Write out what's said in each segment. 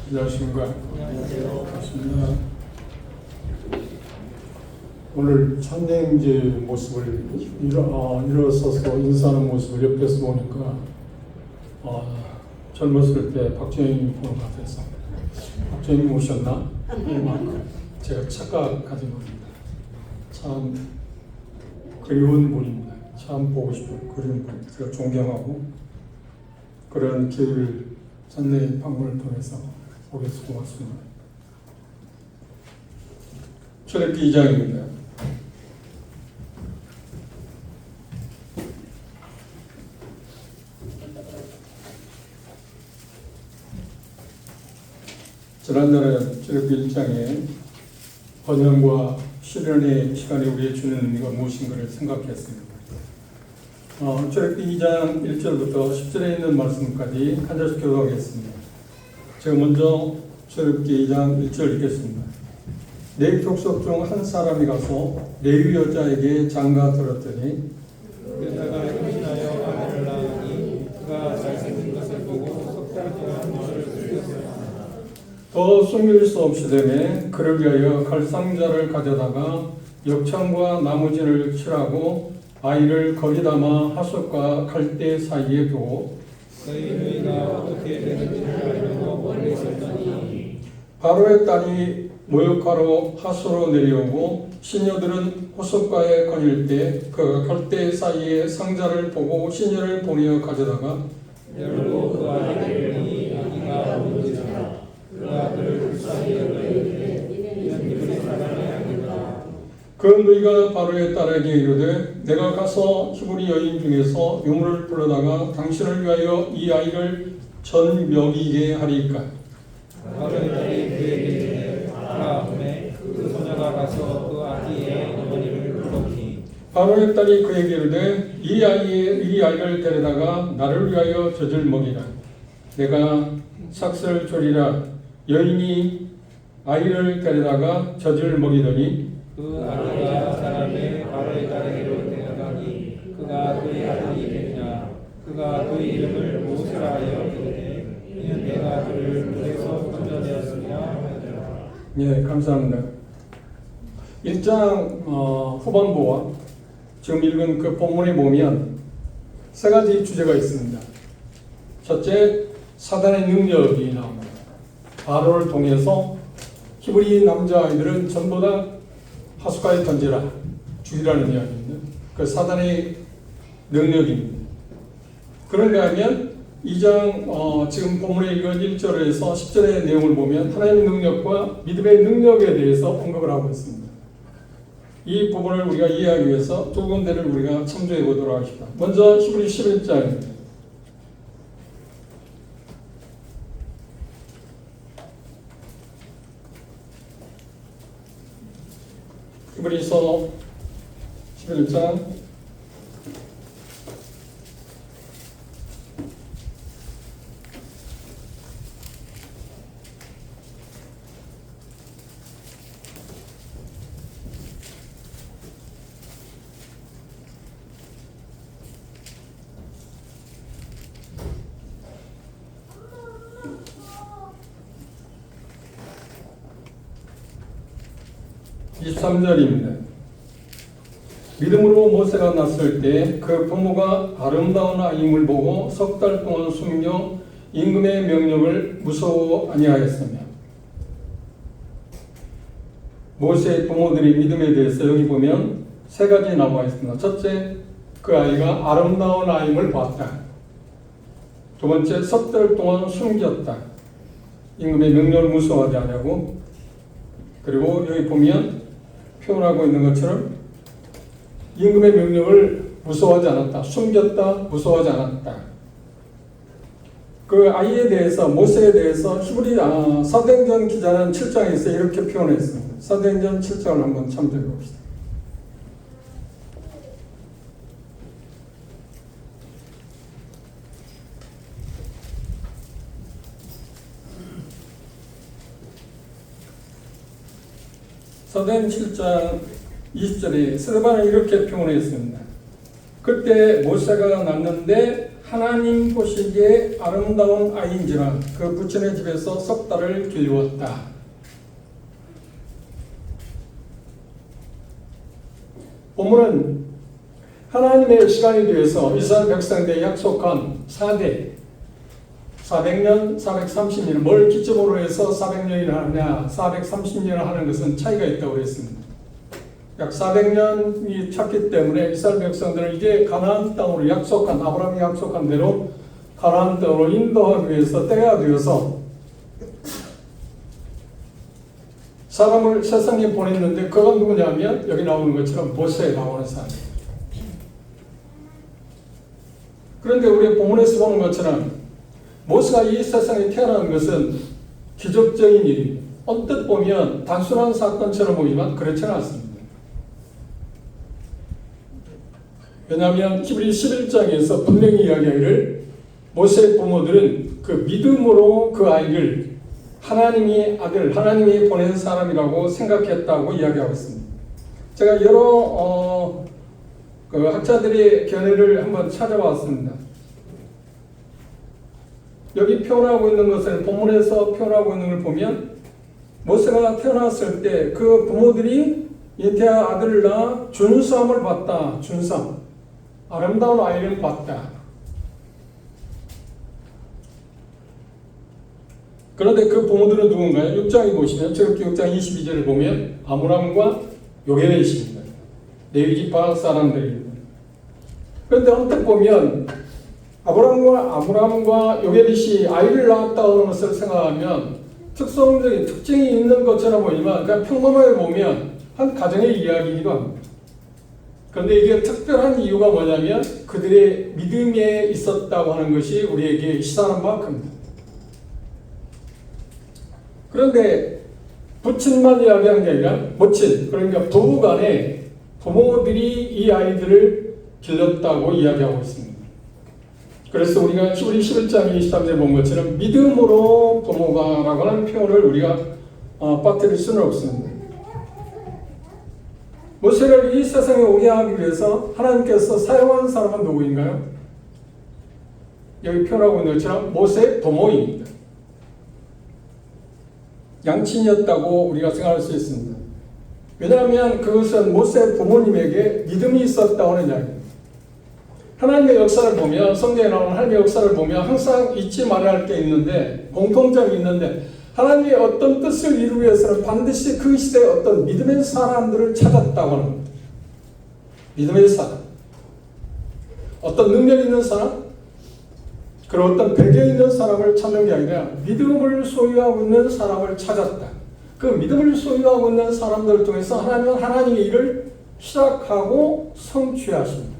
안녕하십니까. 안녕하세요. 반갑습니다. 오늘 찬양제 모습을 일어서서 인사하는 모습을 옆에서 보니까 젊었을 때 박정희님 보는 것 같아서 박정희님 오셨나? 제가 착각하진 겁니다. 참 그리운 분입니다. 참 보고 싶은 그리운 분. 제가 존경하고 그런 기회를 찬내 방문을 통해서 보게 해서 고맙습니다. 출애굽기 2장입니다. 지난날에 출애굽기 1장에 번영과 실현의 시간에 우리의 주는 의미가 무엇인가를 생각했습니다. 출애굽기 2장 1절부터 10절에 있는 말씀까지 한 절씩 교독하겠습니다. 제가 먼저 출애굽기 2장 1절 읽겠습니다. 내 족속 중 한 사람이 가서 레위 여자에게 장가 들었더니 여자가 임신하여 아들을 낳으니 그가 잘생긴 것을 보고 석 달 동안 너를 숨겼으나 더 숨길 수 없이 되매 그를 위하여 갈상자를 가져다가 역청과 나무진을 칠하고 아이를 거기 담아 하숫과 갈대 사이에 두고 너희 누이가 어떻게 되는지를 알려고 멀리 있었더니 바로의 딸이 모욕하러 하수로 내려오고 시녀들은 호숫가에 거닐 때 그가 갈대 사이에 상자를 보고 시녀를 보내어 가져다가 열고 그 아이를 보니 아기가 움직이더라. 그가 그를 불쌍히 여기되 이는 이브리 사람이 아니다. 그 누이가 바로의 딸에게 이르되 내가 가서 히브리 여인 중에서 유물을 불러다가 당신을 위하여 이 아이를 전 먹이게 하리까. 바로의 딸이 그에게 이르되 가라 하매 그 소녀가 가서 그 아기의 어머니를 불렀니 바로의 딸이 그에게 이르되 이 아이를 데려다가 나를 위하여 젖을 먹이라. 내가 삭슬 조리라. 여인이 아이를 데려다가 젖을 먹이더니 그 아기가 사람의 바로의 딸에게로 데려가니 그가 그의 아들이 되느냐 그가 그 이름을 모세라 하여 이르되 이는 내가 그를 물에서 건져내었으며 하더라. 예, 감사합니다. 1장 후반부와 지금 읽은 그 본문에 보면 세 가지 주제가 있습니다. 첫째, 사단의 능력이 나옵니다. 바로를 통해서 히브리 남자아이들은 전부 다 하숫가에 던지라, 죽이라는 이야기입니다. 그 사단의 능력입니다. 그런가 하면 2장 지금 본문에 읽은 1절에서 10절의 내용을 보면 하나님의 능력과 믿음의 능력에 대해서 언급을 하고 있습니다. 이 부분을 우리가 이해하기 위해서 두 군데를 우리가 참조해 보도록 하겠습니다. 먼저 히브리 11장입니다. 히브리서 11장 23절입니다. 믿음으로 모세가 났을 때 그 부모가 아름다운 아임을 보고 석 달 동안 숨겨 임금의 명령을 무서워 아니하였으며. 모세의 부모들의 믿음에 대해서 여기 보면 세 가지 나와 있습니다. 첫째, 그 아이가 아름다운 아임을 봤다. 두 번째, 석 달 동안 숨겼다. 임금의 명령을 무서워하지 않냐고. 그리고 여기 보면 표현하고 있는 것처럼 임금의 명령을 무서워하지 않았다. 숨겼다. 무서워하지 않았다. 그 아이에 대해서 모세에 대해서 히브리 사도행전 기자는 7장에서 이렇게 표현했습니다. 사도행전 7장을 한번 참조해 봅시다. 사도행전 7장 20절에 스데반은 이렇게 표현했습니다. 그때 모세가 났는데 하나님 보시기에 아름다운 아이인지라 그 부친의 집에서 석 달을 길루었다. 본문은 하나님의 시간에 대해서 이스라엘 백성들에게 약속한 4대 400년, 430년 뭘 기점으로 해서 400년이나 하느냐 430년을 하는 것은 차이가 있다고 했습니다. 약 400년이 찼기 때문에 이스라엘 백성들은 이제 가나안 땅으로 약속한 아브라함이 약속한 대로 가나안 땅으로 인도하기 위해서 때가 되어서 사람을 세상에 보냈는데 그가 누구냐면 여기 나오는 것처럼 모세 나오는 사람이에요. 그런데 우리 본문에서 보는 것처럼 모세가 이 세상에 태어나는 것은 기적적인 일입니다. 언뜻 보면 단순한 사건처럼 보이지만 그렇지는 않습니다. 왜냐하면 히브리 11장에서 분명히 이야기하기를 모세의 부모들은 그 믿음으로 그 아이를 하나님의 아들, 하나님이 보낸 사람이라고 생각했다고 이야기하고 있습니다. 제가 여러 그 학자들의 견해를 한번 찾아봤습니다. 여기 표현하고 있는 것을 본문에서 표현하고 있는 걸 보면 모세가 태어났을 때 그 부모들이 이태아 아들을 낳아 준삼을 받다. 준삼. 아름다운 아이를 봤다. 그런데 그 부모들은 누군가요? 6장에 보시면 출애굽기 6장 22절을 보면 아므람과 요게벳입니다. 레위지파 사람들입니다. 그런데 언뜻 보면 아므람과 요게벳이 아이를 낳았다고 하는 것을 생각하면 특성적인 특징이 있는 것처럼 보이지만 그냥 평범하게 보면 한 가정의 이야기이기도 합니다. 그런데 이게 특별한 이유가 뭐냐면 그들의 믿음에 있었다고 하는 것이 우리에게 시사하는 바가 큽니다. 그런데 부친만 이야기하는 게 아니라 모친, 그러니까 부부간에 부모들이 이 아이들을 길렀다고 이야기하고 있습니다. 그래서 우리가 히브리 11장 23절에 본 것처럼 믿음으로 부모가라고 하는 표현을 우리가 빠뜨릴 수는 없습니다. 모세를 이 세상에 오게 하기 위해서 하나님께서 사용한 사람은 누구인가요? 여기 표현하고 있는 것처럼 모세의 부모입니다. 양친이었다고 우리가 생각할 수 있습니다. 왜냐하면 그것은 모세 부모님에게 믿음이 있었다고 하는 이야기입니다. 하나님의 역사를 보면 성경에 나오는 하나님의 역사를 보면 항상 잊지 말아야 할 게 있는데 공통점이 있는데 하나님의 어떤 뜻을 이루기 위해서는 반드시 그 시대에 어떤 믿음의 사람들을 찾았다고 하는 겁니다. 믿음의 사람. 어떤 능력 있는 사람? 그런 어떤 배경 있는 사람을 찾는 게 아니라 믿음을 소유하고 있는 사람을 찾았다. 그 믿음을 소유하고 있는 사람들을 통해서 하나님은 하나님의 일을 시작하고 성취하십니다.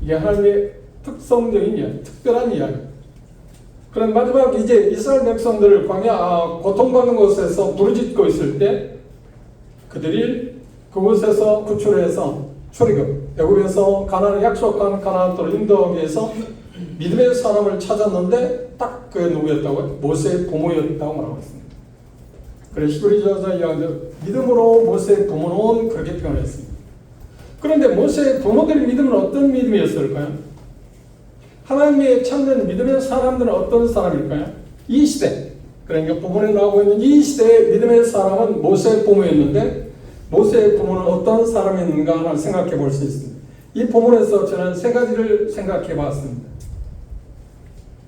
이게 하나님의 특성적인 이야기, 특별한 이야기. 그런 마지막 이제 이스라엘 백성들을 광야 고통받는 곳에서 부르짖고 있을 때 그들이 그곳에서 구출해서 출애굽 애굽에서 가나안 약속한 가나안 땅으로 인도하기 위해서 믿음의 사람을 찾았는데 딱 그게 누구였다고요? 모세의 부모였다고 말하고 있습니다. 그래서 히브리서에서 이야기하는 믿음으로 모세의 부모는 그렇게 표현했습니다. 그런데 모세의 부모들의 믿음은 어떤 믿음이었을까요? 하나님의 참된 믿음의 사람들은 어떤 사람일까요? 이 시대, 그러니까 본문에 나오고 있는 이 시대의 믿음의 사람은 모세의 부모였는데 모세의 부모는 어떤 사람이었는가 하나 생각해 볼 수 있습니다. 이 본문에서 저는 세 가지를 생각해 봤습니다.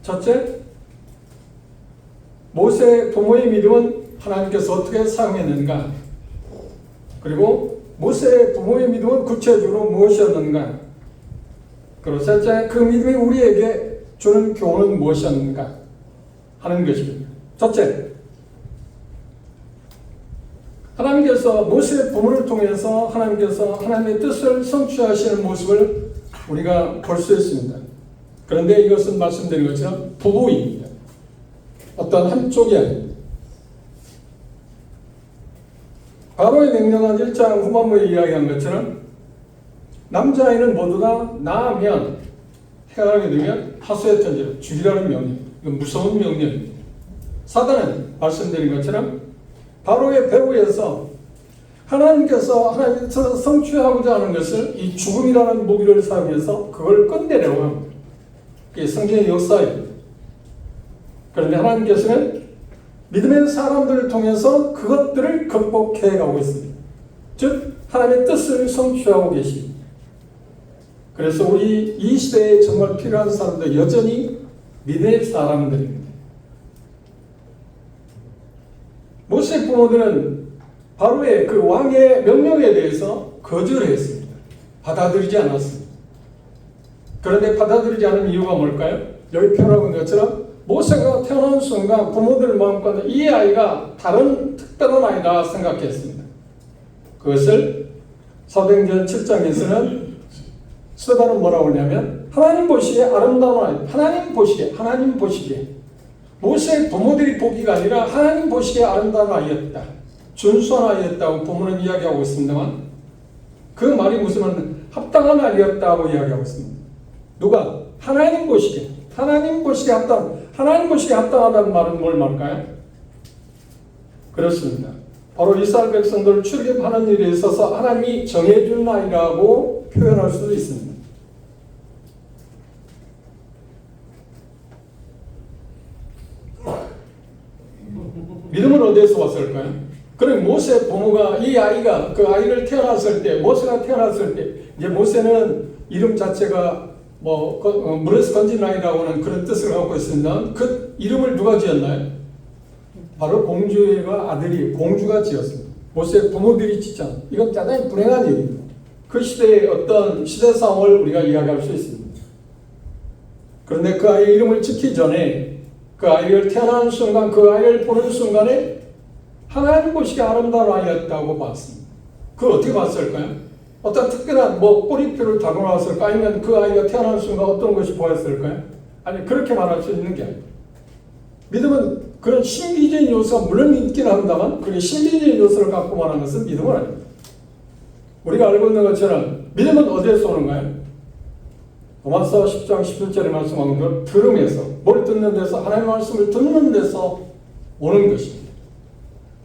첫째, 모세의 부모의 믿음은 하나님께서 어떻게 사용했는가? 그리고 모세의 부모의 믿음은 구체적으로 무엇이었는가? 그리고 셋째, 그 믿음이 우리에게 주는 교훈은 무엇이었는가 하는 것입니다. 첫째, 하나님께서 모세의 부모를 통해서 하나님께서 하나님의 뜻을 성취하시는 모습을 우리가 볼 수 있습니다. 그런데 이것은 말씀드린 것처럼 부부입니다. 어떤 한쪽이 아닙니다. 바로의 명령한 1장 후반부에 이야기한 것처럼 남자아이는 모두 다 낳으면 태어나게 되면 하수의 천지로 죽이라는 명령. 이건 무서운 명령입니다. 사단은 말씀드린 것처럼 바로의 배후에서 하나님께서 하나님께서 성취하고자 하는 것을 이 죽음이라는 무기를 사용해서 그걸 끝내려고 합니다. 이게 성경의 역사예요. 그런데 하나님께서는 믿음의 사람들을 통해서 그것들을 극복해 가고 있습니다. 즉 하나님의 뜻을 성취하고 계십니다. 그래서 우리 이 시대에 정말 필요한 사람들 여전히 믿음의 사람들입니다. 모세 부모들은 바로의 그 왕의 명령에 대해서 거절을 했습니다. 받아들이지 않았습니다. 그런데 받아들이지 않은 이유가 뭘까요? 여기 표현하고 있는 것처럼 모세가 태어난 순간 부모들 마음과는 이 아이가 다른 특별한 아이다 생각했습니다. 그것을 사도행전 7장에서는 스데반은 뭐라고 하냐면 하나님 보시기에 아름다운 아이, 하나님 보시기에 모세의 부모들이 보기가 아니라 하나님 보시기에 아름다운 아이였다. 준수한 아이였다고 부모는 이야기하고 있습니다만 그 말이 무슨 말은 합당한 아이였다고 이야기하고 있습니다. 누가? 하나님 보시기에 합당하다는 말은 뭘 말까요? 그렇습니다. 바로 이스라엘 백성들을 출애굽하는 일에 있어서 하나님이 정해준 아이라고 표현할 수도 있습니다. 믿음은 어디에서 왔을까요? 그럼 모세 부모가 이 아이가 그 아이를 태어났을 때 모세가 태어났을 때 이제 모세는 이름 자체가 물에서 건진 아이라고 하는 그런 뜻을 갖고 있습니다. 그 이름을 누가 지었나요? 바로 공주가 지었습니다. 모세 부모들이 짓잖아. 이건 대단히 불행한 일입니다. 그 시대의 어떤 시대 상황을 우리가 이야기할 수 있습니다. 그런데 그 아이의 이름을 짓기 전에 그 아이를 태어나는 순간, 그 아이를 보는 순간에 하나님 보시기에 아름다운 아이였다고 봤습니다. 그걸 어떻게 봤을까요? 어떤 특별한 꼬리표를 달고 나왔을까? 아니면 그 아이가 태어나는 순간 어떤 것이 보였을까요? 아니, 그렇게 말할 수 있는 게 아니에요. 믿음은 그런 신비적인 요소가 물론 있긴 합니다만 그런 신비적인 요소를 갖고 말하는 것은 믿음은 아닙니다. 우리가 알고 있는 것처럼 믿음은 어디에서 오는가요? 로마서 10장 11절에 말씀하는 걸 들음에서, 뭘 듣는 데서, 하나님의 말씀을 듣는 데서 오는 것입니다.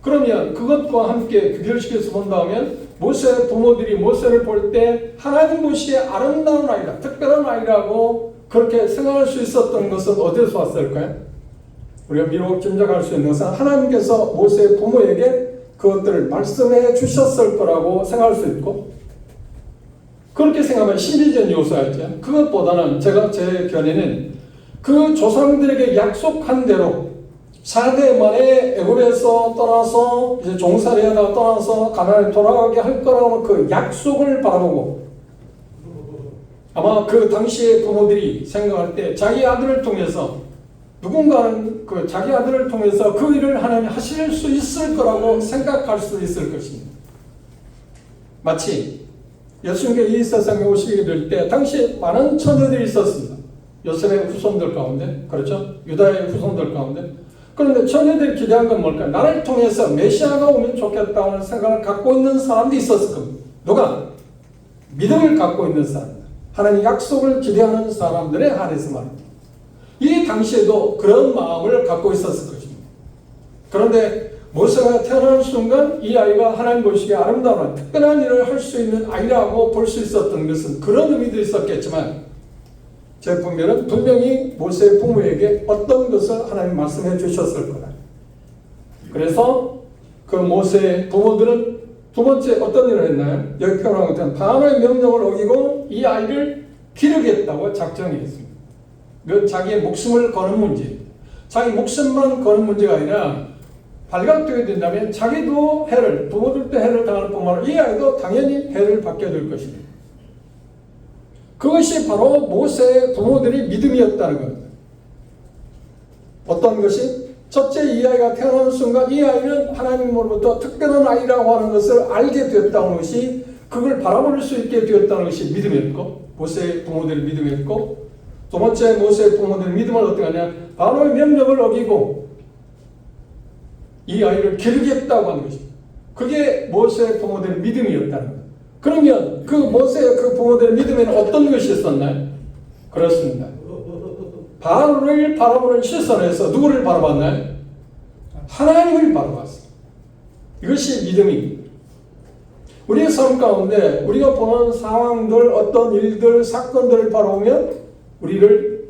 그러면 그것과 함께 비교시켜서 본다면 모세 부모들이 모세를 볼 때 하나님 보시기에 아름다운 아이다, 특별한 아이라고 그렇게 생각할 수 있었던 것은 어디서 왔을까요? 우리가 미루어 짐작할 수 있는 것은 하나님께서 모세 부모에게 그것들을 말씀해 주셨을 거라고 생각할 수 있고, 그렇게 생각하면 신비적인 요소였죠. 그것보다는 제 견해는 그 조상들에게 약속한 대로 4대 만에 애굽에서 떠나서 이제 종살이하다가 떠나서 가나안에 돌아가게 할 거라고 그 약속을 바라보고, 아마 그 당시의 부모들이 생각할 때 자기 아들을 통해서 누군가는 그 자기 아들을 통해서 그 일을 하나님 하실 수 있을 거라고 생각할 수 있을 것입니다. 마치 예수님께서 이 세상에 오시게 될 때 당시에 많은 처녀들이 있었습니다. 요셉의 후손들 가운데, 그렇죠? 유다의 후손들 가운데. 그런데 처녀들이 기대한 건 뭘까요? 나를 통해서 메시아가 오면 좋겠다는 생각을 갖고 있는 사람도 있었을 겁니다. 누가? 믿음을 갖고 있는 사람들, 하나님 약속을 기대하는 사람들에 한해서 말입니다. 이 당시에도 그런 마음을 갖고 있었을 것입니다. 그런데 모세가 태어나는 순간 이 아이가 하나님 보시기에 아름다운 특별한 일을 할 수 있는 아이라고 볼 수 있었던 것은 그런 의미도 있었겠지만, 제 분별은 분명히 모세의 부모에게 어떤 것을 하나님 말씀해 주셨을 거다. 그래서 그 모세의 부모들은 두 번째 어떤 일을 했나요? 여기 표현한 것처럼 바로의 명령을 어기고 이 아이를 기르겠다고 작정했습니다. 그건 자기의 목숨을 거는 문제, 자기 목숨만 거는 문제가 아니라 발각되게 된다면 자기도 해를, 부모들도 해를 당할 뿐만 아니라 이 아이도 당연히 해를 받게 될 것입니다. 그것이 바로 모세의 부모들의 믿음이었다는 겁니다. 어떤 것이? 첫째, 이 아이가 태어나는 순간 이 아이는 하나님으로부터 특별한 아이라고 하는 것을 알게 되었다는 것이, 그걸 바라볼 수 있게 되었다는 것이 믿음이었고, 모세의 부모들의 믿음이었고, 두 번째 모세의 부모들의 믿음은 어떻게 하냐? 바로의 명령을 어기고 이 아이를 기르겠다고 하는 것입니다. 그게 모세의 부모들의 믿음이었다는 거예요. 그러면 그 모세의 그 부모들의 믿음에는 어떤 것이 있었나요? 그렇습니다. 바로를 바라보는 시선에서 누구를 바라봤나요? 하나님을 바라봤어요. 이것이 믿음입니다. 우리의 삶 가운데 우리가 보는 상황들, 어떤 일들, 사건들을 바라보면 우리를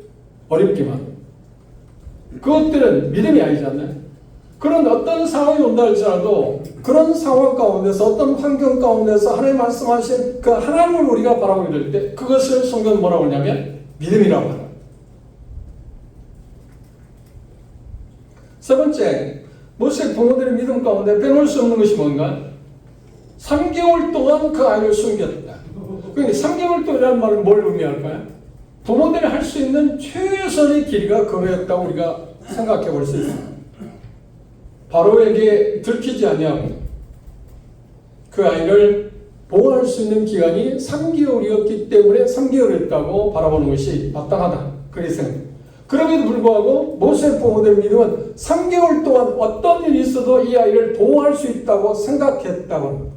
어렵지만 그것들은 믿음이 아니잖아요. 그런 어떤 상황이 온다 할지라도 그런 상황 가운데서 어떤 환경 가운데서 하나님 말씀하신 그 하나님을 우리가 바라보게 될 때 그것을 성경은 뭐라고 하냐면 믿음이라고 합니다. 세 번째, 모세 부모들의 믿음 가운데 빼놓을 수 없는 것이 뭔가? 3개월 동안 그 아이를 숨겼다. 그러니까 3개월 동안이라는 말은 뭘 의미할까요? 부모들이 할 수 있는 최선의 길이가 그거였다고 우리가 생각해 볼 수 있습니다. 바로에게 들키지 아니하고 그 아이를 보호할 수 있는 기간이 3개월이었기 때문에 3개월이었다고 바라보는 것이 마땅하다. 그렇게 생각합니다. 그럼에도 불구하고 모세 부모들의 믿음은 3개월 동안 어떤 일이 있어도 이 아이를 보호할 수 있다고 생각했다고 합니다.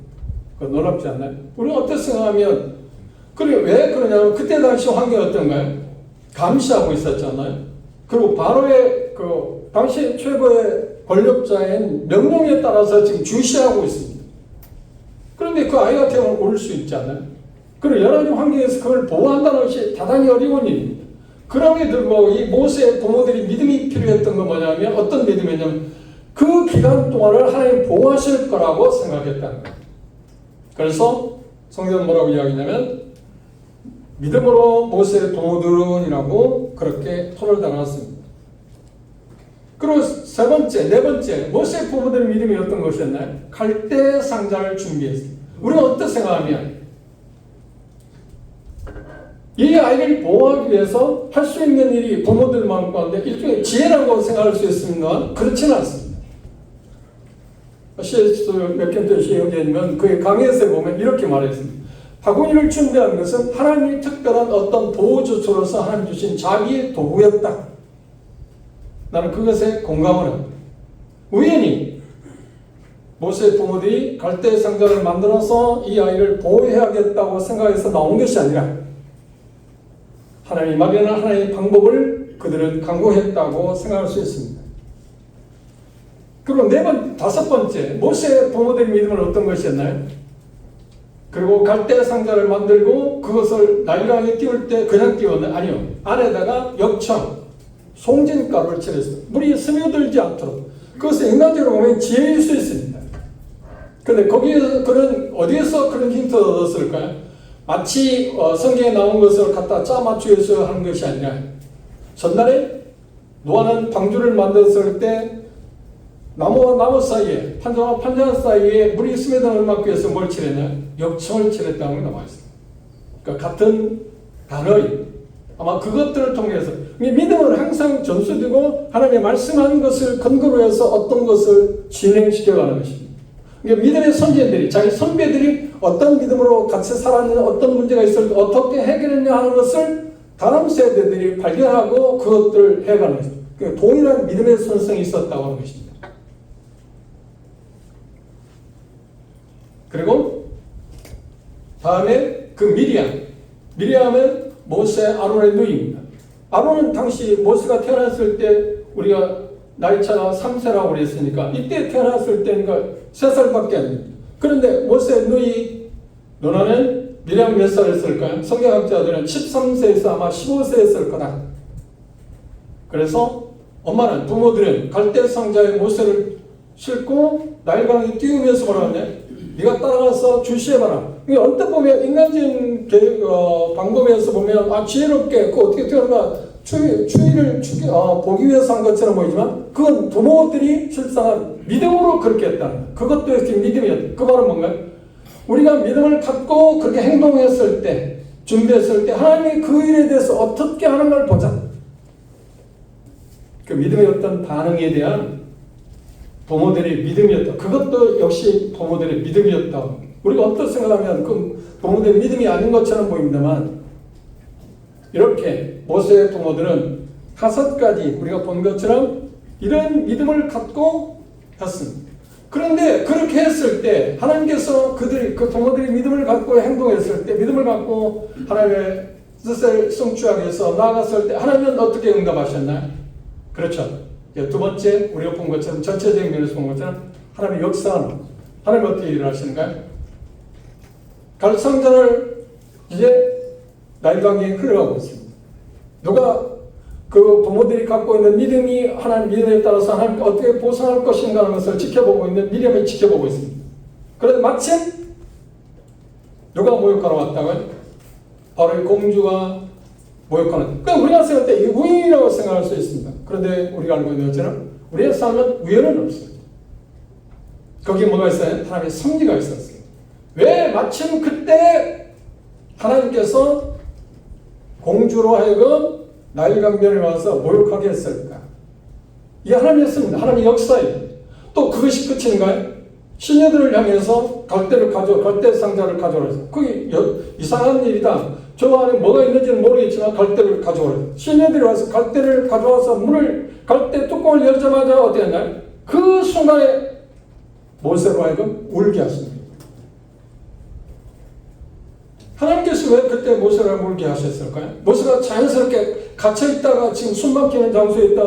그거 놀랍지 않나요? 우리가 어떻게 생각하면 그래 왜 그러냐면 그때 당시 환경이 어떤가요? 감시하고 있었잖아요. 그리고 바로의 그 당시 최고의 권력자인 명령에 따라서 지금 주시하고 있습니다. 그런데 그 아이가 태어나면 올 수 있지 않아요? 그리고 여러 가지 환경에서 그걸 보호한다는 것이 대단히 어려운 일입니다. 그럼에도 불구하고 이 모세의 부모들이 믿음이 필요했던 건 뭐냐면 어떤 믿음이냐면 그 기간 동안을 하나님 보호하실 거라고 생각했다는 거예요. 그래서 성경은 뭐라고 이야기하냐면 믿음으로 모세의 부모들은이라고 그렇게 토를 달았습니다. 그리고 세 번째, 네 번째, 모세 부모들의 믿음이 어떤 것이었나요? 갈대 상자를 준비했습니다. 우리가 어떻게 생각하면 이 아이를 보호하기 위해서 할 수 있는 일이 부모들 마음 가운데 일종의 지혜라고 생각할 수 있습니다만 그렇지는 않습니다. CS 몇 견도시 여기에는 그의 강의에서 보면 이렇게 말했습니다. 바구니를 준비한 것은 하나님이 특별한 어떤 보호조처로서 하나님 주신 자기의 도구였다. 나는 그것에 공감을 합니다. 우연히 모세 부모들이 갈대 상자를 만들어서 이 아이를 보호해야겠다고 생각해서 나온 것이 아니라 하나님이 마련한 하나님의 방법을 그들은 강구했다고 생각할 수 있습니다. 그리고 다섯 번째, 모세 부모들의 믿음은 어떤 것이었나요? 그리고 갈대 상자를 만들고 그것을 나일강에 띄울 때 그냥 띄웠나요? 아니요. 안에다가 역청, 송진가루를 칠했습니다. 물이 스며들지 않도록. 그것은 인간적으로 보면 지혜일 수 있습니다. 그런데 거기에서 어디에서 그런 힌트를 얻었을까요? 마치 성경에 나온 것을 갖다 짜 맞추기 위해서 하는 것이 아니라 전날에 노아는 방주를 만들었을 때 나무와 나무 사이에 판자와 판자 사이에 물이 스며들지 않기 위해서 뭘 칠했냐? 역청을 칠했다고 나와 있습니다. 그러니까 같은 단어입니다. 아마 그것들을 통해서 믿음은 항상 전수되고 하나님의 말씀한 것을 근거로 해서 어떤 것을 진행시켜가는 것입니다. 그러니까 믿음의 선지자들이 자기 선배들이 어떤 믿음으로 같이 살았느냐 어떤 문제가 있을 때 어떻게 해결했냐 하는 것을 다음 세대들이 발견하고 그것들을 해가는 것입니다. 그러니까 동일한 믿음의 선성이 있었다고 하는 것입니다. 그리고 다음에 그 미리암은 모세 아론의 누이입니다. 아론은 당시 모세가 태어났을 때 우리가 나이차가 3세라고 그랬으니까 이때 태어났을 때니까 3살밖에 안 됩니다. 그런데 모세의 누이 누나는 미리암이 몇 살이었을까요? 성경학자들은 13세에서 아마 15세였을 거다. 그래서 엄마는 부모들은 갈대 상자에 모세를 싣고 나일강에 띄우면서 뭐라고 하냐? 네가 따라가서 주시해봐라. 이게 언뜻 보면 인간적인 방법에서 보면 지혜롭게 그 어떻게 태어나가 추위를 보기 위해서 한 것처럼 보이지만 그건 부모들이 실상은 믿음으로 그렇게 했다는 그것도 이렇게 믿음이었다. 그 말은 뭔가요? 우리가 믿음을 갖고 그렇게 행동했을 때 준비했을 때 하나님이 그 일에 대해서 어떻게 하는 걸 보자. 그 믿음의 어떤 반응에 대한 부모들의 믿음이었다. 그것도 역시 부모들의 믿음이었다. 우리가 어떻게 생각하면 그 부모들의 믿음이 아닌 것처럼 보입니다만 이렇게 모세의 부모들은 5가지 우리가 본 것처럼 이런 믿음을 갖고 했습니다. 그런데 그렇게 했을 때 하나님께서 그 부모들이 믿음을 갖고 행동했을 때 믿음을 갖고 하나님의 뜻을 성취하기 위해서 나아갔을 때 하나님은 어떻게 응답하셨나요? 그렇죠. 두 번째 우리가 본 것처럼 전체적인 면에서 본 것처럼 하나님의 역사는 하나님 어떻게 일을 하시는가요? 갈상자를 이제 나일강에 흘러가고 있습니다. 누가 그 부모들이 갖고 있는 믿음이 하나님 믿음에 따라서 하나님께 어떻게 보상할 것인가 하는 것을 지켜보고 있는 미리암이 지켜보고 있습니다. 그런데 마침 누가 모욕하러 왔다고요? 바로 이 공주가 모욕하는. 그러니까 우리가 생각할 때 이게 우연이라고 생각할 수 있습니다. 그런데 우리가 알고 있는 것처럼 우리의 삶은 우연은 없어요. 거기에 뭐가 있어요? 하나님의 섭리가 있었어요. 왜 마침 그때 하나님께서 공주로 하여금 나일 강변에 와서 모욕하게 했을까? 이게 하나님의 섭리입니다. 하나님의 역사예요. 또 그것이 끝인가요? 시녀들을 향해서 갈대 상자를 가져오라 했어요. 그게 이상한 일이다. 저 안에 뭐가 있는지는 모르겠지만 갈대를 가져오라 했어요. 시녀들이 와서 갈대를 가져와서 갈대 뚜껑을 열자마자 어떻게 했나요? 그 순간에 모세로 하여금 울게 하십니다. 하나님께서 왜 그때 모세를 울게 하셨을까요? 모세가 자연스럽게 갇혀있다가 지금 숨막히는 장소에 있다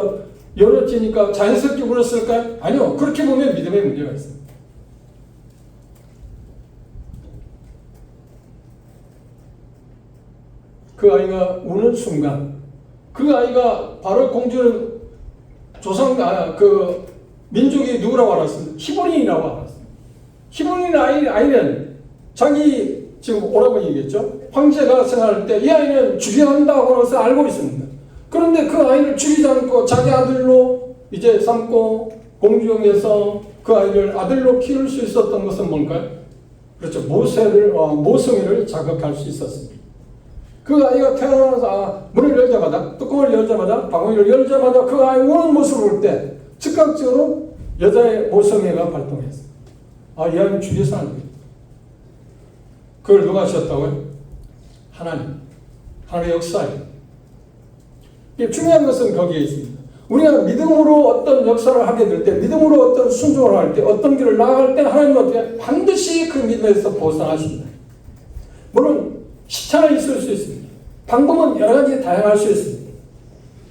열어지니까 자연스럽게 울었을까요? 아니요. 그렇게 보면 믿음에 문제가 있습니다. 그 아이가 우는 순간 그 아이가 바로 공주는 그 민족이 누구라고 알았습니다. 히브리인이라고 알았습니다. 히브리인 아이는 자기 지금 오라고 얘기했죠. 황제가 생각할 때 이 아이는 죽여야 한다고 해서 알고 있습니다. 그런데 그 아이를 죽이지 않고 자기 아들로 이제 삼고 공주영에서 그 아이를 아들로 키울 수 있었던 것은 뭘까요? 그렇죠. 모성애를 자극할 수 있었습니다. 그 아이가 태어나서 문을 열자마자 뚜껑을 열자마자 방울을 열자마자 그 아이 우는 모습을 볼 때 즉각적으로 여자의 모성애가 발동했어요. 이 아이는 죽여서 안 돼요. 그걸 누가 하셨다고요? 하나님의 역사예요. 중요한 것은 거기에 있습니다. 우리가 믿음으로 어떤 역사를 하게 될 때, 믿음으로 어떤 순종을 할 때, 어떤 길을 나아갈 때 하나님은 어떻게 반드시 그 믿음에서 보상하십니다. 물론 시차는 있을 수 있습니다. 방법은 여러 가지 다양할 수 있습니다.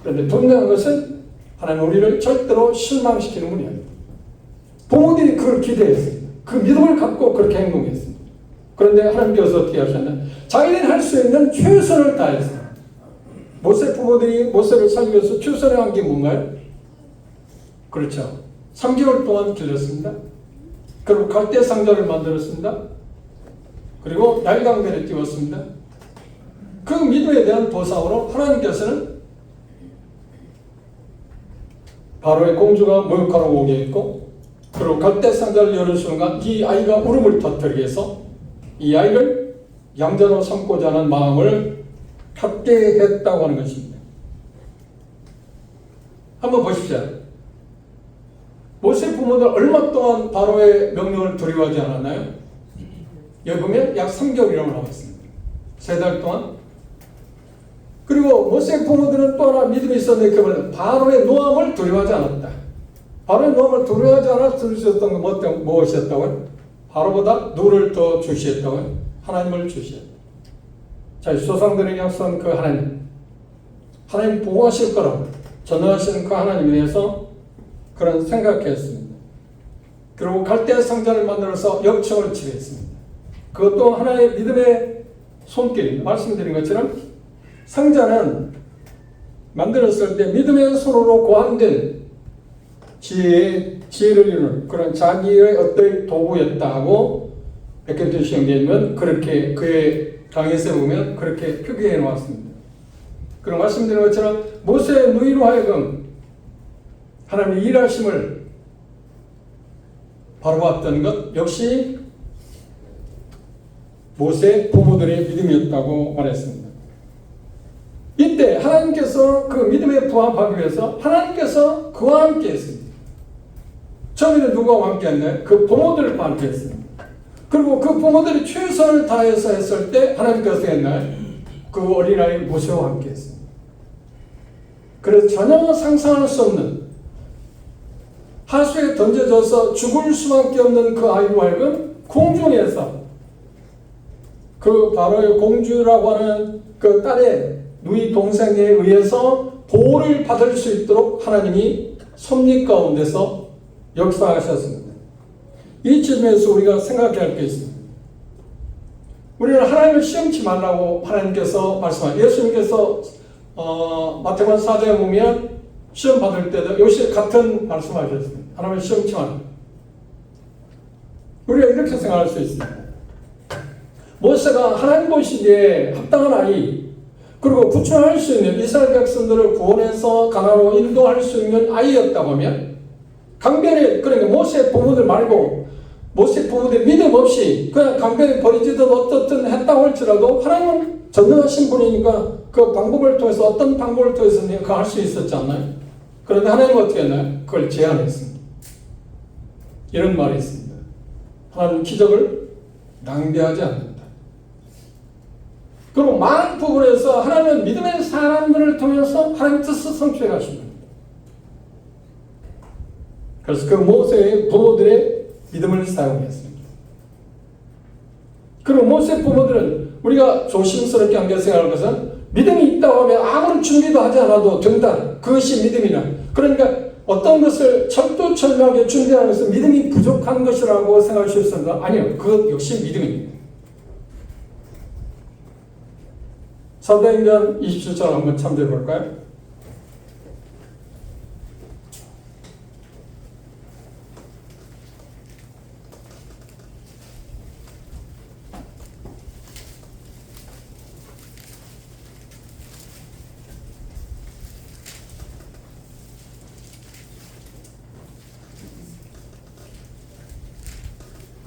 그런데 분명한 것은 하나님은 우리를 절대로 실망시키는 분이 아닙니다. 부모들이 그걸 기대했습니다. 그 믿음을 갖고 그렇게 행동했습니다. 그런데 하나님께서 어떻게 하셨나요? 자기들이 할 수 있는 최선을 다했습니다. 모세 부모들이 모세를 살기 위해서 최선을 한 게 뭔가요? 그렇죠. 3개월 동안 길렀습니다. 그리고 갈대 상자를 만들었습니다. 그리고 나일강변에 띄웠습니다. 그 믿음에 대한 보상으로 하나님께서는 바로의 공주가 모욕하러 오게 했고, 그리고 갈대 상자를 여는 순간 이 아이가 울음을 터뜨리게 해서 이 아이를 양자로 삼고자 하는 마음을 갖게 했다고 하는 것입니다. 한번 보십시오. 모세 부모들 얼마 동안 바로의 명령을 두려워하지 않았나요? 여기 보면 약 3개월이라고 나와 있습니다. 3달 동안. 그리고 모세 부모들은 또 하나 믿음이 있었는데 그걸 바로의 노함을 두려워하지 않았다. 바로의 노함을 두려워하지 않아 들으셨던 건 무엇이었다고요? 바로보다 누구를 더 주시했다고요? 하나님을 주시했다. 자, 조상들에게 약속한 그 하나님 보호하실 거라고 전능하신 그 하나님에 대해서 그런 생각했습니다. 그리고 갈대 상자를 만들어서 역청을 치르했습니다. 그것도 하나의 믿음의 손길입니다. 말씀드린 것처럼 상자는 만들었을 때 믿음의 손으로 고안된 지혜를 이루는 그런 자기의 어떤 도구였다고 백현투시 형제님은 그렇게 그의 강의에서 보면 그렇게 표기해 놓았습니다. 그럼 말씀드린 것처럼 모세의 누이로 하여금 하나님의 일하심을 바라봤던 것 역시 모세 부모들의 믿음이었다고 말했습니다. 이때 하나님께서 그 믿음에 부합하기 위해서 하나님께서 그와 함께 했습니다. 처음에는 누구와 함께 했나요? 그 부모들과 함께 했습니다. 그리고 그 부모들이 최선을 다해서 했을 때 하나님께서 했나요? 그 어린아이 모세와 함께 했습니다. 그래서 전혀 상상할 수 없는 하수에 던져져서 죽을 수밖에 없는 그 아이로 하여금 공중에서 그 바로의 공주라고 하는 그 딸의 누이 동생에 의해서 보호를 받을 수 있도록 하나님이 섭리 가운데서 역사하셨습니다. 이 지점에서 우리가 생각해야 할 게 있습니다. 우리는 하나님을 시험치 말라고 하나님께서 말씀하셨습니다. 예수님께서 마태복음 4장에 보면 시험 받을 때도 역시 같은 말씀하셨습니다. 하나님의 시험 청하라. 우리가 이렇게 생각할 수 있습니다. 모세가 하나님 보시기에 합당한 아이, 그리고 구출할 수 있는 이스라엘 백성들을 구원해서 가나안으로 인도할 수 있는 아이였다고 하면, 강변에, 그러니까 모세 부모들 말고 모세 부모들 믿음 없이 그냥 강변에 버리지든 어떻든 했다고 할지라도 하나님은 전능하신 분이니까 그 방법을 통해서, 어떤 방법을 통해서 그거 할 수 있었지 않나요? 그런데 하나님은 어떻게 했나요? 그걸 제한했습니다. 이런 말이 있습니다. 하나님은 기적을 낭비하지 않는다. 그리고 많은 부분에서 하나님은 믿음의 사람들을 통해서 하나님 뜻을 성취해 가십니다. 그래서 그 모세의 부모들의 믿음을 사용했습니다. 그리고 모세 부모들은 우리가 조심스럽게 한게 생각할 것은, 믿음이 있다고 하면 아무런 준비도 하지 않아도 된다. 그것이 믿음이라. 그러니까 어떤 것을 철두철미하게 준비하는 것은 믿음이 부족한 것이라고 생각할 수 있습니다. 아니요. 그것 역시 믿음입니다. 사도행전 27장 한번 참조해 볼까요?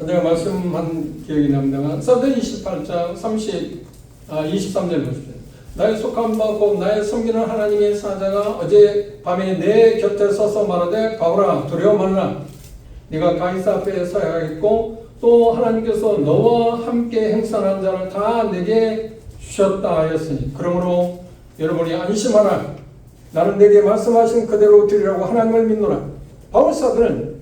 제가 말씀한 기억이 납니다. 사도행 28장 23절 보십시오. 나의 속한 바 곧 나의 섬기는 하나님의 사자가 어제 밤에 내 곁에 서서 말하되, 바울아 두려워 말라. 네가 가이사 앞에 서야겠고 또 하나님께서 너와 함께 행선한 자를 다 내게 주셨다 하였으니, 그러므로 여러분이 안심하라. 나는 내게 말씀하신 그대로 드리라고 하나님을 믿노라. 바울 사도는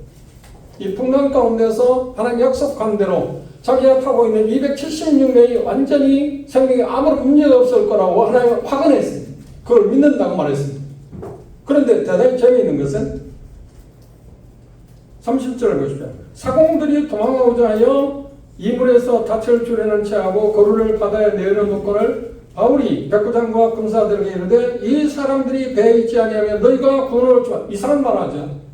이 풍랑 가운데서 하나님 약속한 대로 자기가 타고 있는 276명이 완전히 생명에 아무런 문제가 없을 거라고 하나님 확언했습니다. 그걸 믿는다고 말했습니다. 그런데 대단히 재미있는 것은 30절을 보십시오. 사공들이 도망가고자 하여 이물에서 닻을 주려는 채하고 거루를 바다에 내려놓고는 바울이 백부장과 군사들에게 이르되, 이 사람들이 배에 있지 아니하면 너희가 구원을 주라. 이 사람 말하자.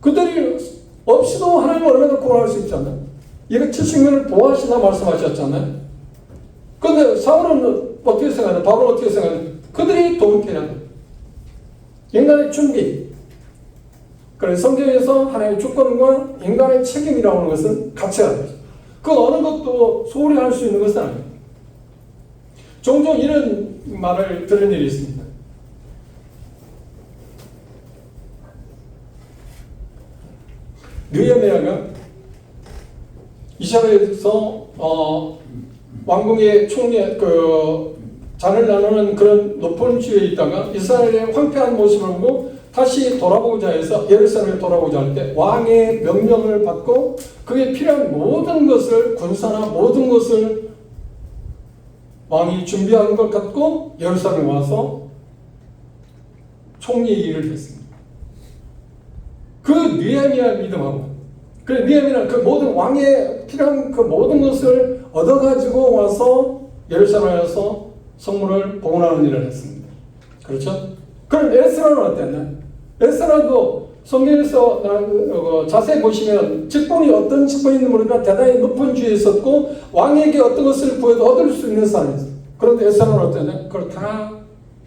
그들이 없이도 하나님은 얼마나 구원할 수 있잖아요. 270명을 보호하시다 말씀하셨잖아요. 그런데 사울은 어떻게 생각하냐? 바울은 어떻게 생각하냐? 그들이 도움이 필요하다. 인간의 준비. 그래서 성경에서 하나님의 주권과 인간의 책임이라고 하는 것은 같이 가는 것이죠. 그 어느 것도 소홀히 할 수 있는 것은 아닙니다. 종종 이런 말을 들은 일이 있습니다. 느헤미야가 이스라엘에서 왕궁의 총리 잔을 나누는 그런 높은 지위에 있다가 이스라엘의 황폐한 모습을 보고 다시 돌아보고자 해서 예루살렘에 돌아오고자 할 때 왕의 명령을 받고 그에 필요한 모든 것을, 군사나 모든 것을 왕이 준비한 것 갖고 예루살렘에 와서 총리 일을 했습니다. 그 느헤미야 믿음하고, 그래 느헤미야는 그 모든 왕의 필요한 그 모든 것을 얻어가지고 와서 예루살렘에 와서 성문을 봉헌하는 일을 했습니다. 그렇죠? 그럼 에스라는 어땠나요? 에스라도 성경에서 자세히 보시면 직분이 어떤 직분이 있는 모르지만 대단히 높은 지위에 있었고 왕에게 어떤 것을 구해도 얻을 수 있는 사람이었어요. 그런데 에스라는 어땠나요? 그걸 다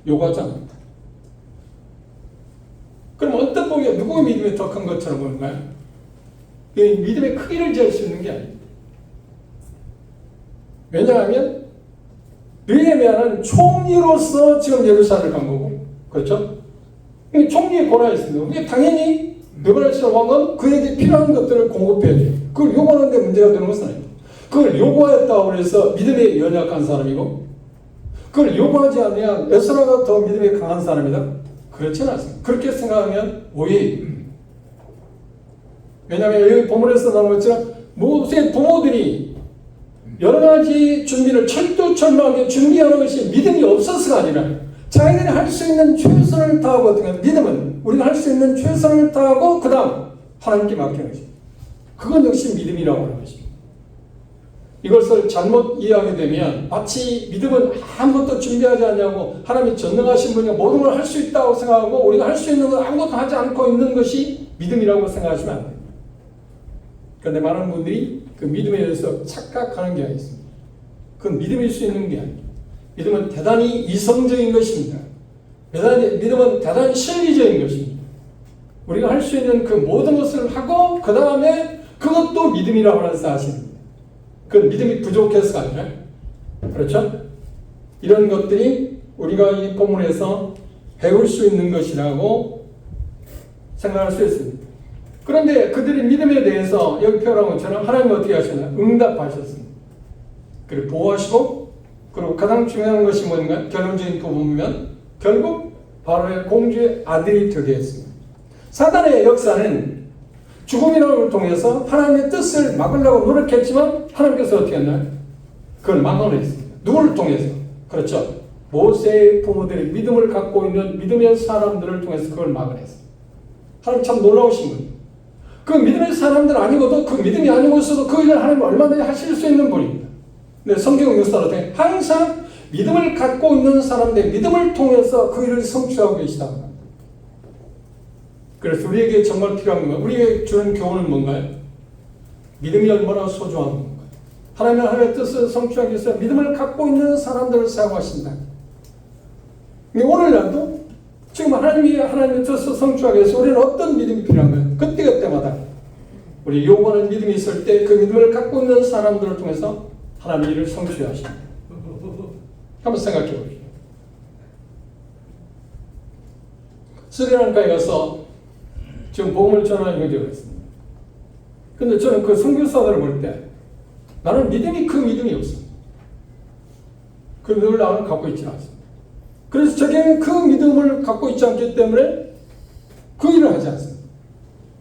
요구하지 않는다. 그럼 어떤 보기에 누구의 믿음이 더 큰 것처럼 보는가요? 믿음의 크기를 재을 수 있는 게 아닙니다. 왜냐하면 느헤미야는 총리로서 지금 예루살렘을 간 거고, 그렇죠? 총리의 권한이 있습니다. 그게 당연히 느부갓네살 왕은 그에게 필요한 것들을 공급해야 돼요. 그걸 요구하는 데 문제가 되는 것은 아닙니다. 그걸 요구하였다고 해서 믿음에 연약한 사람이고, 그걸 요구하지 않으면 에스라가 더 믿음이 강한 사람이다? 그렇지는 않습니다. 그렇게 생각하면 오해입니다. 왜냐하면 여기 본문에서 나온 것처럼 모세의 부모들이 여러 가지 준비를 철두철미하게 준비하는 것이 믿음이 없어서가 아니라 자기들이 할 수 있는 최선을 다하고, 믿음은 우리가 할 수 있는 최선을 다하고 그 다음 하나님께 맡기는 것입니다. 그건 역시 믿음이라고 하는 것입니다. 이것을 잘못 이해하게 되면 마치 믿음은 아무것도 준비하지 않냐고 하나님이 전능하신 분이 모든 걸 할 수 있다고 생각하고 우리가 할 수 있는 건 아무것도 하지 않고 있는 것이 믿음이라고 생각하시면 안 돼요. 그런데 많은 분들이 그 믿음에 대해서 착각하는 게 있습니다. 그건 믿음일 수 있는 게 아니에요. 믿음은 대단히 이성적인 것입니다. 믿음은 대단히 실리적인 것입니다. 우리가 할 수 있는 그 모든 것을 하고 그 다음에 그것도 믿음이라고 하는 사실입니다. 그건 믿음이 부족해서가 아니라 그렇죠? 이런 것들이 우리가 이 본문에서 배울 수 있는 것이라고 생각할 수 있습니다. 그런데 그들의 믿음에 대해서 여기 표현한 것처럼 하나님은 어떻게 하셨나요? 응답하셨습니다. 그리고 보호하시고 그리고 가장 중요한 것이 뭔가 결론적인 부분이면 결국 바로의 공주의 아들이 되게 했습니다. 사단의 역사는 죽음이라는 걸 통해서 하나님의 뜻을 막으려고 노력했지만 하나님께서 어떻게 했나요? 그걸 막아냈습니다. 누구를 통해서? 그렇죠. 모세의 부모들이 믿음을 갖고 있는 믿음의 사람들을 통해서 그걸 막아냈습니다. 하나님 참 놀라우신 분이에요. 그 믿음의 사람들 아니고도 그 믿음이 아니고 있어도 그 일을 하나님 얼마든지 하실 수 있는 분입니다. 근데 성경 역사로 항상 믿음을 갖고 있는 사람들 믿음을 통해서 그 일을 성취하고 계시다. 그래서 우리에게 정말 필요한 건가요? 우리에게 주는 교훈은 뭔가요? 믿음이 얼마나 소중한 건가요? 하나님의 뜻을 성취하기 위해서 믿음을 갖고 있는 사람들을 사용하신다. 오늘날도 지금 하나님의 뜻을 성취하기 위해서 우리는 어떤 믿음이 필요한가요? 그때마다 우리 요구하는 믿음이 있을 때 그 믿음을 갖고 있는 사람들을 통해서 하나님의 일을 성취하십니다. 한번 생각해 보십시오. 스리랑카에 가서 지금 복음을 전하는 경우가 있습니다. 근데 저는 그 선교사들을 볼 때 나는 그 믿음이 없어. 그 믿음을 나는 갖고 있지 않습니다. 그래서 저게 그 믿음을 갖고 있지 않기 때문에 그 일을 하지 않습니다.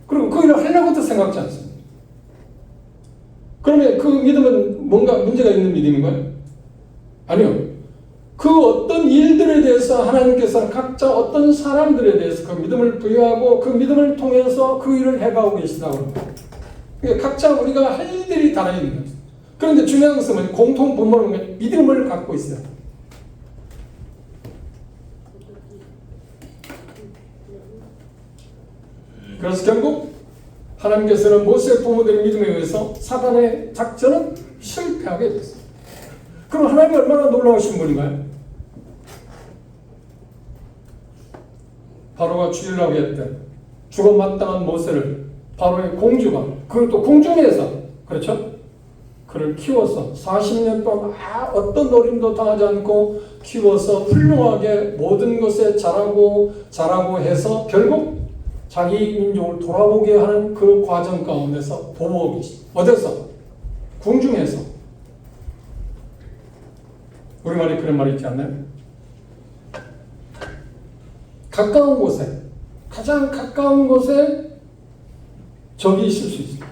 그리고 그 일을 하려고도 생각지 않습니다. 그러면 그 믿음은 뭔가 문제가 있는 믿음인가요? 아니요. 그 어떤 일들에 대해서 하나님께서는 각자 어떤 사람들에 대해서 그 믿음을 부여하고 그 믿음을 통해서 그 일을 해가고 계시다고 합니다. 그러니까 각자 우리가 할 일들이 달아 있는 거죠. 그런데 중요한 것은 공통 분모는 믿음을 갖고 있어요. 그래서 결국 하나님께서는 모세의 부모들의 믿음에 의해서 사단의 작전은 실패하게 됐어요. 그럼 하나님이 얼마나 놀라우신 분인가요? 바로가 죽이려고 했던 죽어마땅한 모세를 바로의 공주가 그것도 궁중에서 그렇죠? 그를 키워서 40년 동안 어떤 노림도 당하지 않고 키워서 훌륭하게 모든 것에 잘하고 해서 결국 자기 민족을 돌아보게 하는 그 과정 가운데서 보호하고 계십니다. 어디서? 궁중에서. 우리말에 그런 말이 있지 않나요? 가까운 곳에, 가장 가까운 곳에 적이 있을 수 있습니다.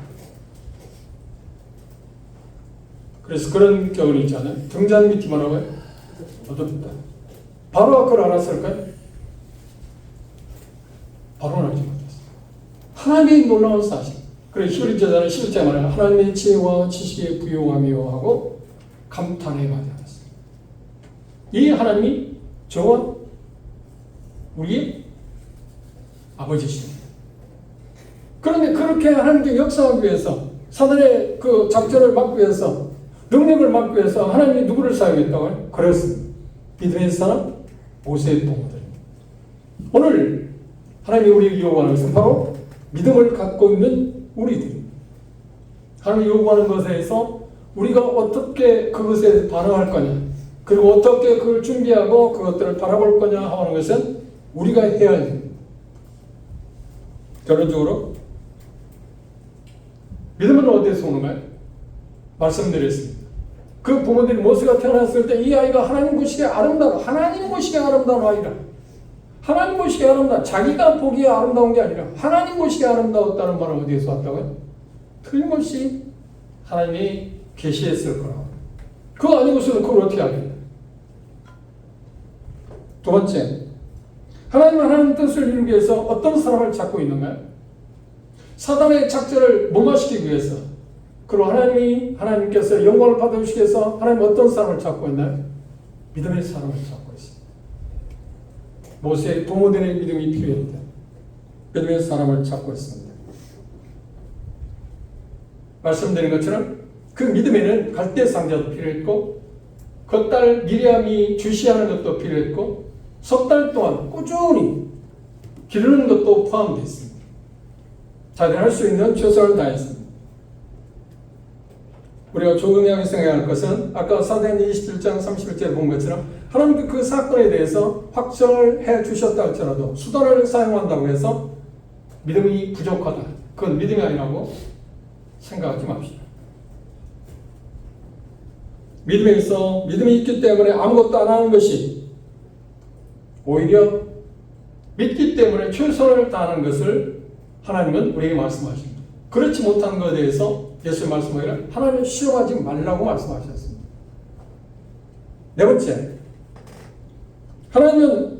그래서 그런 경우는 있잖아요. 등잔 밑이 뭐라고요? 어둡다. 바로가 그걸 알았을까요? 바로는 알지 못했어요. 하나님의 놀라운 사실. 그래서 히브리 저자는 11절 말에 하나님의 지혜와 지식에 부요하며 하고 감탄해 가지 않았어요. 이 하나님이 저와 우리의 아버지십니다. 그런데 그렇게 하나님께 역사하기 위해서 사단의 그 작전을 막기 위해서 능력을 막기 위해서 하나님이 누구를 사용했다고요? 그렇습니다. 믿음의 사람 모세의 부모들. 오늘 하나님이 우리에게 요구하는 것은 바로 믿음을 갖고 있는 우리들입니다. 하나님이 요구하는 것에 대해서 우리가 어떻게 그것에 반응할 거냐 그리고 어떻게 그걸 준비하고 그것들을 바라볼 거냐 하는 것은 우리가 해야 합니다. 결론적으로 믿음은 어디에서 오는가요? 말씀드렸습니다. 그 부모들이 모세가 태어났을 때 이 아이가 하나님 보시기에 아름다워. 하나님 보시기에 아름다운 아이라. 하나님 보시기에 아름다워. 자기가 보기에 아름다운 게 아니라 하나님 보시기에 아름다웠다는 말은 어디에서 왔다고요? 틀림없이 하나님이 계시했을 거라고. 그거 아니고서는 그걸 어떻게 하겠냐. 두 번째, 하나님은 하나님 뜻을 이루기 위해서 어떤 사람을 찾고 있는가요? 사단의 작전을 무마시키기 위해서 그리고 하나님께서 영광을 받으시기 위해서 하나님 어떤 사람을 찾고 있나요? 믿음의 사람을 찾고 있습니다. 모세의 부모들의 믿음이 필요했다. 믿음의 사람을 찾고 있습니다. 말씀드린 것처럼 그 믿음에는 갈대 상자도 필요했고 그 딸 미리암이 주시하는 것도 필요했고 석 달 동안 꾸준히 기르는 것도 포함되어 있습니다. 자기가 할 수 있는 최선을 다했습니다. 우리가 중요하게 생각할 것은 아까 사도행전 27장 31절에 본 것처럼 하나님께 그 사건에 대해서 확정을 해 주셨다 할지라도 수단을 사용한다고 해서 믿음이 부족하다. 그건 믿음이 아니라고 생각하지 맙시다. 믿음이 있기 때문에 아무것도 안 하는 것이 오히려 믿기 때문에 최선을 다하는 것을 하나님은 우리에게 말씀하십니다. 그렇지 못한 것에 대해서 예수의 말씀하기를 하나님을 실험하지 말라고 말씀하셨습니다. 네 번째, 하나님은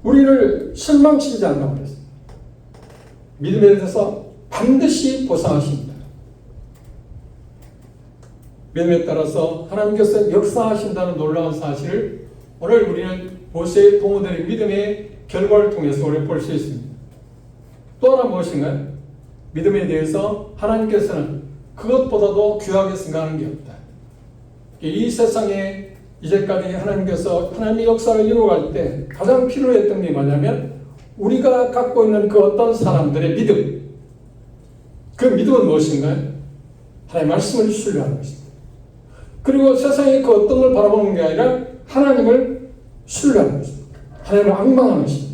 우리를 실망시키지 않는다고 그랬습니다. 믿음에 대해서 반드시 보상하십니다. 믿음에 따라서 하나님께서 역사하신다는 놀라운 사실을 오늘 우리는 모세의 부모들의 믿음의 결과를 통해서 우리가 볼 수 있습니다. 또 하나 무엇인가요? 믿음에 대해서 하나님께서는 그것보다도 귀하게 생각하는 게 없다. 이 세상에 이제까지 하나님께서 하나님의 역사를 이루어갈 때 가장 필요했던 게 뭐냐면 우리가 갖고 있는 그 어떤 사람들의 믿음. 그 믿음은 무엇인가요? 하나님의 말씀을 신뢰하는 것입니다. 그리고 세상에 그 어떤 걸 바라보는 게 아니라 하나님을 신뢰하는 것입니다. 하나님을 앙망하는 것입니다.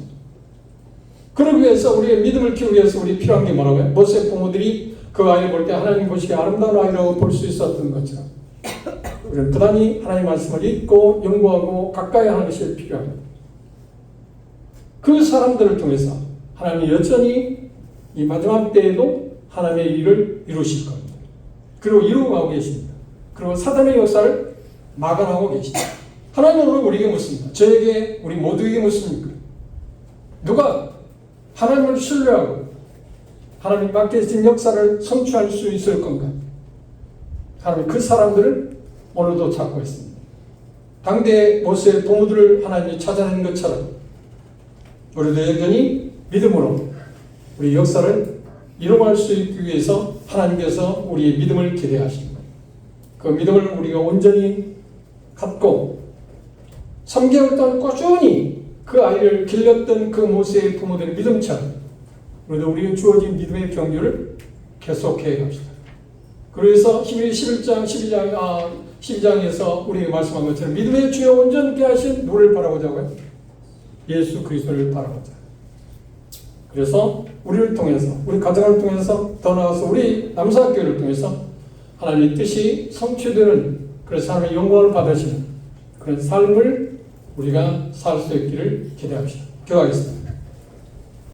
그러기 위해서 우리의 믿음을 키우기 위해서 우리 필요한 게 뭐라고요? 모세 부모들이 그 아이를 볼 때 하나님 보시기에 아름다운 아이라고 볼 수 있었던 것처럼 우리는 부단히 하나님의 말씀을 읽고 연구하고 가까이 하는 것이 필요합니다. 그 사람들을 통해서 하나님이 여전히 이 마지막 때에도 하나님의 일을 이루실 겁니다. 그리고 이루어가고 계십니다. 그리고 사단의 역사를 막아나고 계십니다. 하나님은 오늘 우리에게 묻습니다. 저에게 우리 모두에게 묻습니까? 누가 하나님을 신뢰하고 하나님 맡겨진 역사를 성취할 수 있을 건가? 하나님 그 사람들을 오늘도 찾고 있습니다. 당대 모세의 부모들을 하나님이 찾아낸 것처럼 우리도 여전히 믿음으로 우리 역사를 이루어갈 수 있기 위해서 하나님께서 우리의 믿음을 기대하십니다. 그 믿음을 우리가 온전히 갖고 3개월 동안 꾸준히 그 아이를 길렀던 그 모세의 부모들의 믿음처럼 우리도 우리의 주어진 믿음의 경주를 계속해 갑시다. 그래서 히브리 12장에서 우리에게 말씀한 것처럼 믿음의 주여 온전케 하신 누구를 바라보자고요? 예수 그리스도를 바라보자. 그래서 우리를 통해서 우리 가정을 통해서 더 나아가서 우리 남사교회를 통해서 하나님의 뜻이 성취되는 그래서 하나님의 영광을 받으시는 그런 삶을 우리가 살 수 있기를 기대합시다. 기도하겠습니다.